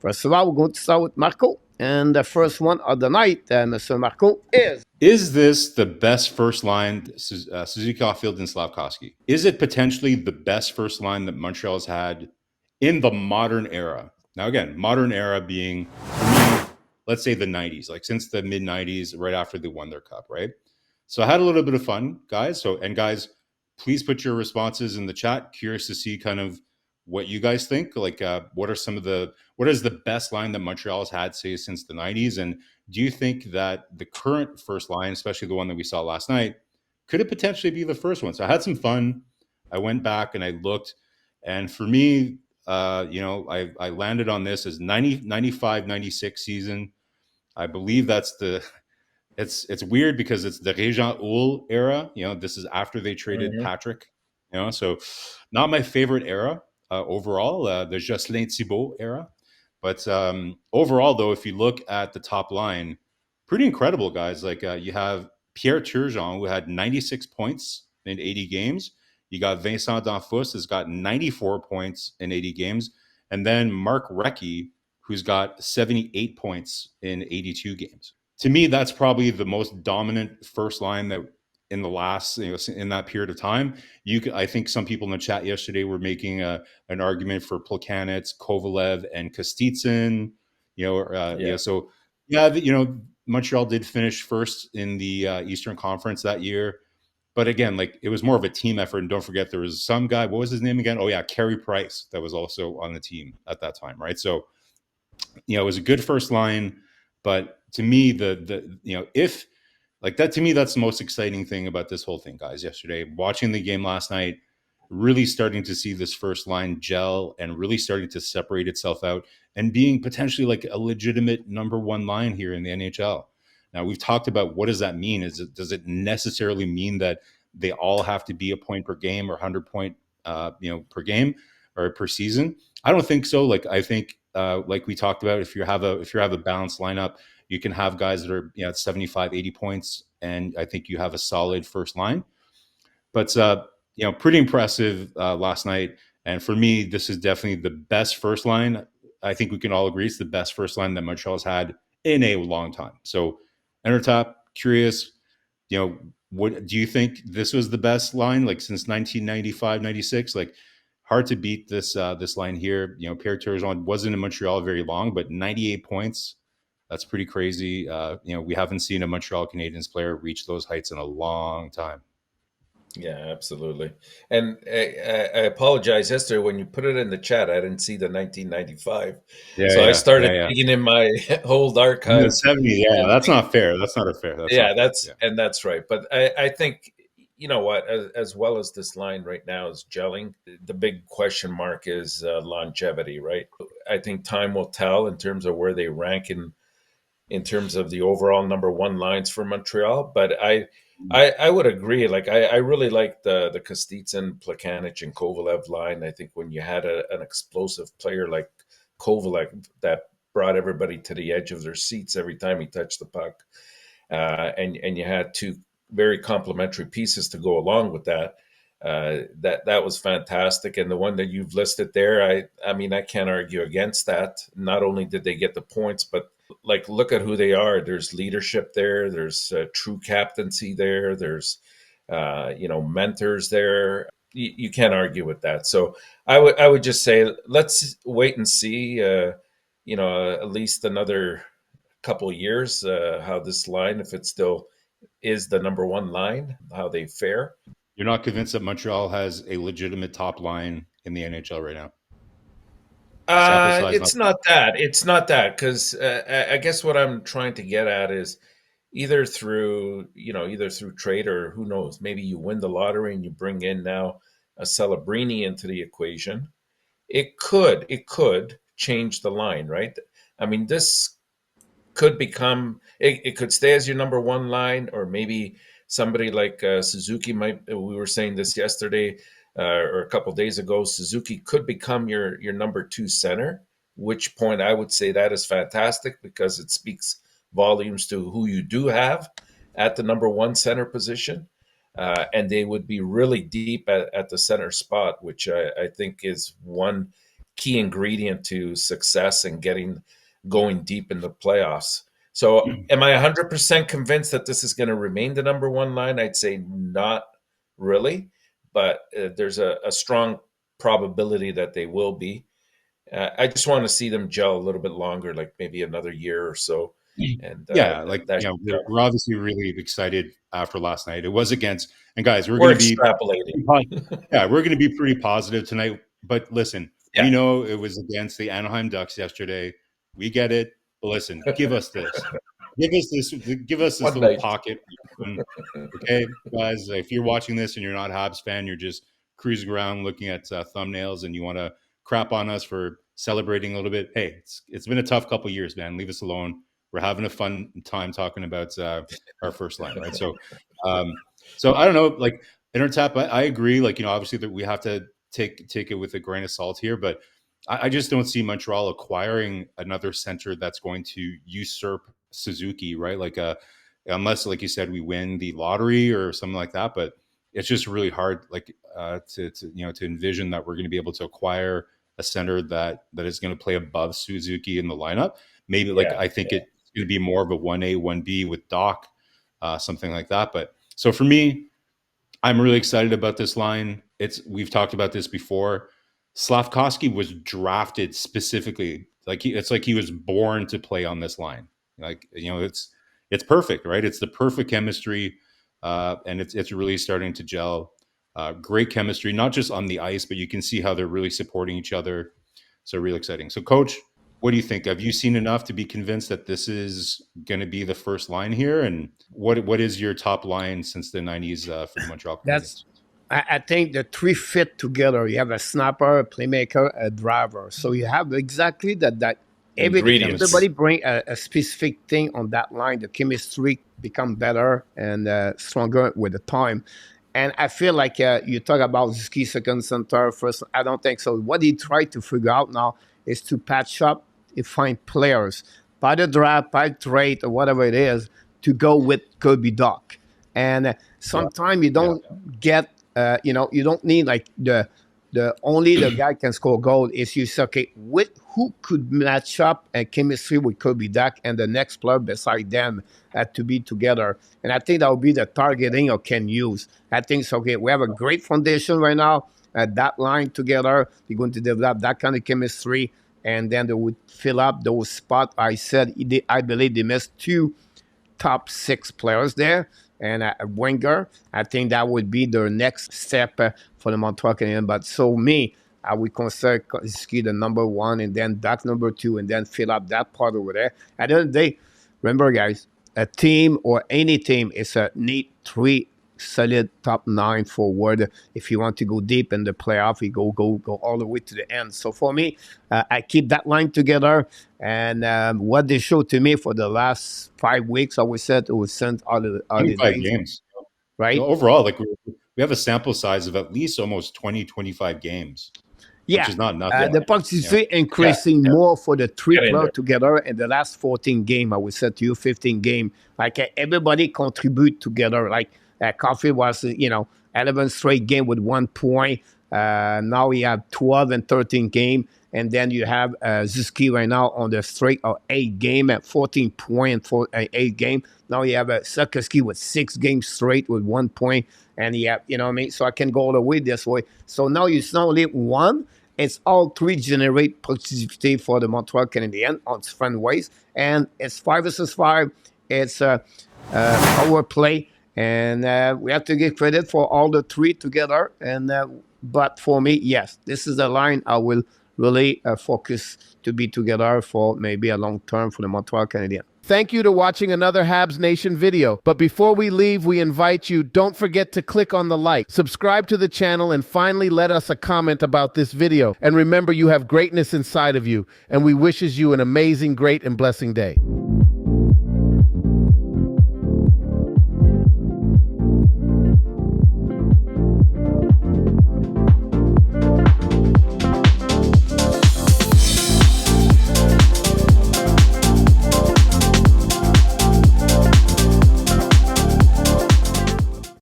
First of all, we're going to start with Marco. And the first one of the night, Mr. Marco, is. Is this the best first line, Suzuki, Caufield, and Slafkovsky? Is it potentially the best first line that Montreal has had in the modern era? Now, again, modern era being, for me, let's say the 90s, like since the mid 90s, right after they won their cup, right? So I had a little bit of fun, guys. And guys, please put your responses in the chat. Curious to see kind of what you guys think. Like, what is the best line that Montreal has had, say, since the 90s? And do you think that the current first line, especially the one that we saw last night, could it potentially be the first one? So I had some fun. I went back and I looked. And for me, I landed on this as 95-96 season. I believe that's it's weird because it's the Régent Houle era. This is after they traded Mhm. Patrick. So not my favorite era overall, the Jocelyn Thibault era. But overall, though, if you look at the top line, pretty incredible guys. Like you have Pierre Turgeon, who had 96 points in 80 games. You got Vincent D'Anfos, who's got 94 points in 80 games. And then Mark Recchi, who's got 78 points in 82 games. To me, that's probably the most dominant first line that in the last, in that period of time. I think some people in the chat yesterday were making an argument for Plekanec, Kovalev, and Kostitsyn. So yeah, Montreal did finish first in the Eastern Conference that year. But again, like it was more of a team effort. And don't forget, there was some guy. What was his name again? Oh yeah, Carey Price, that was also on the team at that time, right? So it was a good first line. But to me, if like that, to me, that's the most exciting thing about this whole thing, guys. Yesterday, watching the game last night, really starting to see this first line gel and really starting to separate itself out and being potentially like a legitimate number one line here in the NHL. Now, we've talked about what does that mean? Does it necessarily mean that they all have to be a point per game or 100 point, per game or per season? I don't think so. Like I think, like we talked about, if you have a balanced lineup, you can have guys that are at 75, 80 points, and I think you have a solid first line. But pretty impressive last night. And for me, this is definitely the best first line. I think we can all agree it's the best first line that Montreal's had in a long time. So, Enortap, curious, what do you think this was the best line like since 1995, 96? Like hard to beat this line here. Pierre Turgeon wasn't in Montreal very long, but 98 points. That's pretty crazy. We haven't seen a Montreal Canadiens player reach those heights in a long time. Yeah, absolutely. And I apologize yesterday when you put it in the chat. I didn't see the 1995, so I started Yeah. digging in my old In the archives. 70s, yeah, And that's not fair. That's not a fair. That's yeah, not fair. that's Yeah. and that's right. But I think you know what, as well as this line right now is gelling, the big question mark is longevity, right? I think time will tell in terms of where they rank in terms of the overall number one lines for Montreal. But I would agree. Like I really like the Kostitsyn, Plekanec, and Kovalev line. I think when you had an explosive player like Kovalev that brought everybody to the edge of their seats every time he touched the puck, and you had two very complementary pieces to go along with that. That was fantastic, and the one that you've listed there, I mean, I can't argue against that. Not only did they get the points, but like look at who they are. There's leadership there. There's true captaincy there. There's mentors there. You can't argue with that. So I would just say let's wait and see. At least another couple years how this line, if it still is the number one line, how they fare. You're not convinced that Montreal has a legitimate top line in the NHL right now? Sample size not. It's not that. It's not that because I guess what I'm trying to get at is either through trade or who knows, maybe you win the lottery and you bring in now a Celebrini into the equation. It could change the line, right? I mean, this could become it could stay as your number one line, or maybe somebody like Suzuki might. We were saying this yesterday or a couple days ago. Suzuki could become your number two center. Which point I would say that is fantastic because it speaks volumes to who you do have at the number one center position, and they would be really deep at the center spot, which I think is one key ingredient to success and going deep in the playoffs. So am I 100% convinced that this is going to remain the number one line? I'd say not really, but there's a strong probability that they will be. I just want to see them gel a little bit longer, like maybe another year or so. And we're obviously really excited after last night. It was against, and guys, we're we're going to be extrapolating. we're going to be pretty positive tonight. But listen, we know it was against the Anaheim Ducks yesterday. We get it. But listen, give us this. Give us this little pocket. Okay, guys, if you're watching this and you're not a Habs fan, you're just cruising around looking at thumbnails and you want to crap on us for celebrating a little bit. Hey, it's been a tough couple of years, man. Leave us alone. We're having a fun time talking about our first line, right? So I don't know, like Enortap, I agree. Like, obviously that we have to take it with a grain of salt here, but I just don't see Montreal acquiring another center that's going to usurp Suzuki, right? Like, unless, like you said, we win the lottery or something like that. But it's just really hard, like, to envision that we're going to be able to acquire a center that is going to play above Suzuki in the lineup. Maybe, I think it's going to be more of a 1A, 1B with Doc, something like that. But so for me, I'm really excited about this line. We've talked about this before. Slafkovsky was drafted specifically, it's like he was born to play on this line. Like, it's perfect, right? It's the perfect chemistry, and it's really starting to gel. Great chemistry, not just on the ice, but you can see how they're really supporting each other. So really exciting. So, Coach, what do you think? Have you seen enough to be convinced that this is going to be the first line here? And what is your top line since the 90s for the Montreal Canadiens? I think the three fit together. You have a snapper, a playmaker, a driver. So you have exactly that everybody bring a specific thing on that line. The chemistry become better and stronger with the time. And I feel like you talk about Suzuki second center first. I don't think so. What he tried to figure out now is to patch up and find players by the draft, by trade, or whatever it is, to go with Kirby Doc. And sometimes you don't get, you don't need like the only the guy can score goal. Is you say, okay, who could match up a chemistry with Kirby Doc and the next player beside them to be together. And I think that would be the targeting of Ken Hughes. I think so. Okay, we have a great foundation right now. That line together, they're going to develop that kind of chemistry, and then they would fill up those spots. I believe they missed 2 top 6 players there. And a winger, I think that would be their next step for the Montreal Canadiens. But so I would consider Suzuki the number 1, and then Doc number 2, and then fill up that part over there. At the end of the day, remember, guys, a team or any team is a need 3 solid top 9 forward. If you want to go deep in the playoff, you go all the way to the end. So for me, I keep that line together. And what they showed to me for the last 5 weeks, I always said it was sent out of the 5 games, right? Overall, like we have a sample size of at least almost 20-25 games. Yeah, which is not nothing. The participation increasing more for the 3 players together in the last 14 game. I would say to you 15 game. Like everybody contribute together. Like Caufield was 11 straight game with 1 point. Now we have 12 and 13 game, and then you have Suzuki right now on the streak of 8 game at 14 point for 8 game. Now you have Slafkovsky with 6 games straight with 1 point, and you have, what I mean. So I can go all the way this way. So now it's not only one. It's all 3 generate positivity for the Montreal Canadiens on different ways. And it's 5 versus 5. It's our play. And we have to give credit for all the 3 together. And but for me, yes, this is a line I will really focus to be together for maybe a long term for the Montreal Canadiens. Thank you to watching another Habs Nation video. But before we leave, we invite you, don't forget to click on the like, subscribe to the channel, and finally let us a comment about this video. And remember, you have greatness inside of you, and we wishes you an amazing, great, and blessing day.